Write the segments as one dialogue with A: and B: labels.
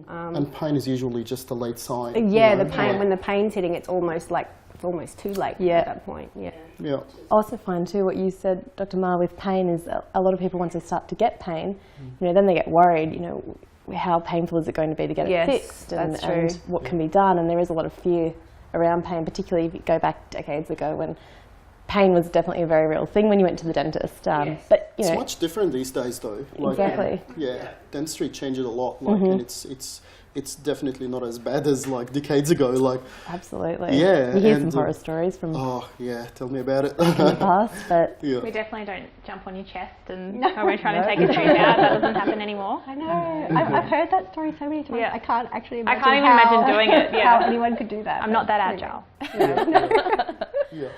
A: And pain is usually just a late sign.
B: Yeah, the pain, when the pain's hitting, it's almost too late at that point. Yeah.
A: Yeah.
C: I also find too what you said, Dr. Ma, with pain is a lot of people, once they start to get pain, then they get worried, how painful is it going to be to get it fixed, and what can be done, and there is a lot of fear around pain, particularly if you go back decades ago when pain was definitely a very real thing when you went to the dentist. But
A: it's much different these days, though.
C: Exactly.
A: Yeah, dentistry changed a lot. And it's definitely not as bad as decades ago.
C: Absolutely.
A: Yeah.
C: You hear some horror stories from.
A: Oh yeah, tell me about it.
C: in the past, but
D: we definitely don't jump on your chest and when we're trying to take a tooth out. That doesn't happen anymore.
E: I know. I've heard that story so many times.
D: Yeah.
E: I can't actually imagine.
D: I can't even imagine doing it. Yeah.
E: How anyone could do that.
D: I'm not that agile.
A: Yeah.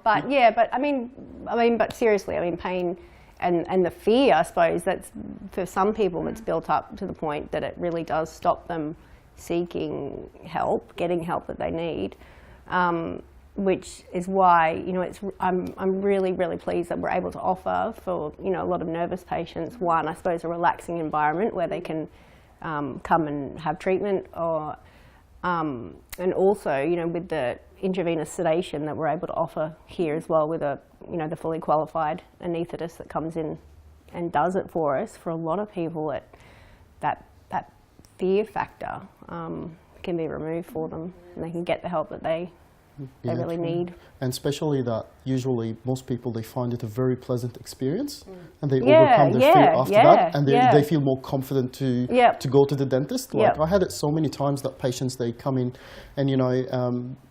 B: But seriously, pain and the fear, I suppose, that's for some people that's built up to the point that it really does stop them seeking help, getting help that they need, which is why I'm really, really pleased that we're able to offer for a lot of nervous patients, one, I suppose, a relaxing environment where they can come and have treatment, or and also with the intravenous sedation that we're able to offer here as well, with the fully qualified anaesthetist that comes in and does it for us. For a lot of people, that fear factor can be removed for them, and they can get the help that they really need.
A: And especially that usually most people, they find it a very pleasant experience, and they overcome their fear after that, and they feel more confident to go to the dentist. I had it so many times that patients, they come in and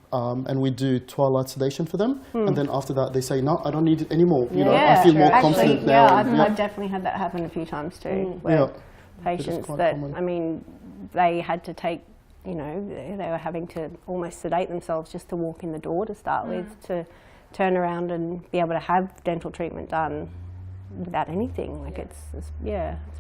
A: and we do twilight sedation for them, and then after that they say, no, I don't need it anymore. I feel more confident now.
B: I've definitely had that happen a few times too. Where patients that common. They had to take, they were having to almost sedate themselves just to walk in the door to start with, to turn around and be able to have dental treatment done without anything. It's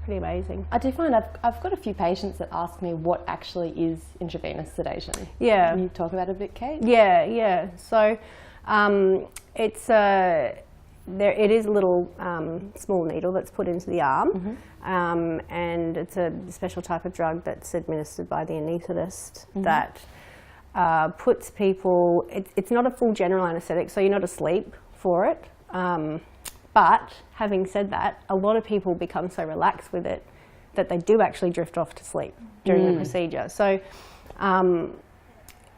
B: pretty amazing.
C: I do find I've got a few patients that ask me what actually is intravenous sedation.
B: Yeah.
C: Can you talk about it a bit, Kate?
B: Yeah. So it is a little small needle that's put into the arm, and it's a special type of drug that's administered by the anaesthetist that puts people. It's not a full general anaesthetic, so you're not asleep for it. But having said that, a lot of people become so relaxed with it that they do actually drift off to sleep during the procedure. So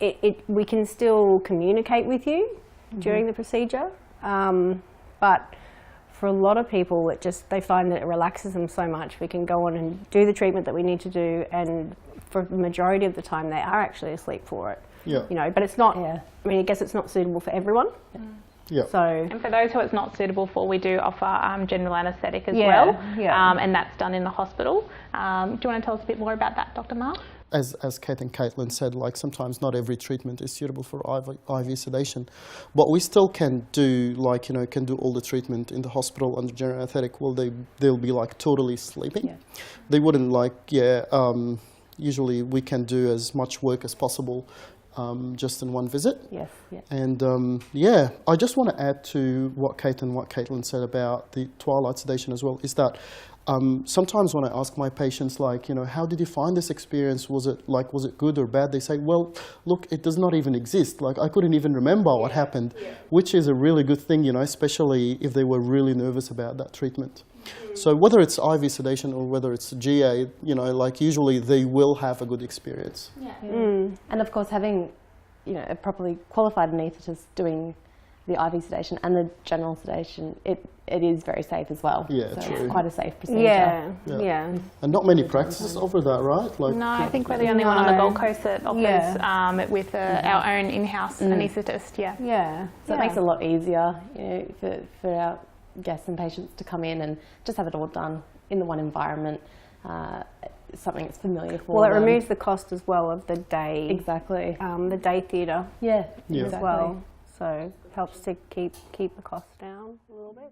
B: we can still communicate with you during the procedure, but for a lot of people, they find that it relaxes them so much. We can go on and do the treatment that we need to do, and for the majority of the time, they are actually asleep for it.
A: Yeah.
B: But it's not. I guess it's not suitable for everyone.
A: Yeah.
D: And for those who it's not suitable for, we do offer general anaesthetic as well, and that's done in the hospital. Do you want to tell us a bit more about that, Dr. Ma?
A: As Kate and Caitlin said, sometimes not every treatment is suitable for IV sedation, but we still can do can do all the treatment in the hospital under general anaesthetic. Well, they'll be totally sleeping. Yeah. They wouldn't usually we can do as much work as possible just in one visit.
C: Yes. Yeah.
A: And I just want to add to what Kate and what Caitlin said about the twilight sedation as well, is that sometimes when I ask my patients, how did you find this experience? Was it good or bad? They say, well, look, it does not even exist. I couldn't even remember what happened, which is a really good thing, especially if they were really nervous about that treatment. So whether it's IV sedation or whether it's GA, usually they will have a good experience.
C: Yeah. And of course, having, a properly qualified anaesthetist doing the IV sedation and the general sedation, it is very safe as well.
A: Yeah,
C: so
A: true.
C: It's quite a safe procedure.
B: Yeah.
A: And not many practices offer that, right?
D: No, I think we're the only one on the Gold Coast that offers it with our own in-house anaesthetist.
C: Yeah. So it makes it a lot easier, for our guests and patients to come in and just have it all done in the one environment. Something that's familiar for them.
B: Well, it removes the cost as well of the day.
C: Exactly.
B: The day theatre.
C: Yeah.
B: As well. So it helps to keep the cost down a little bit.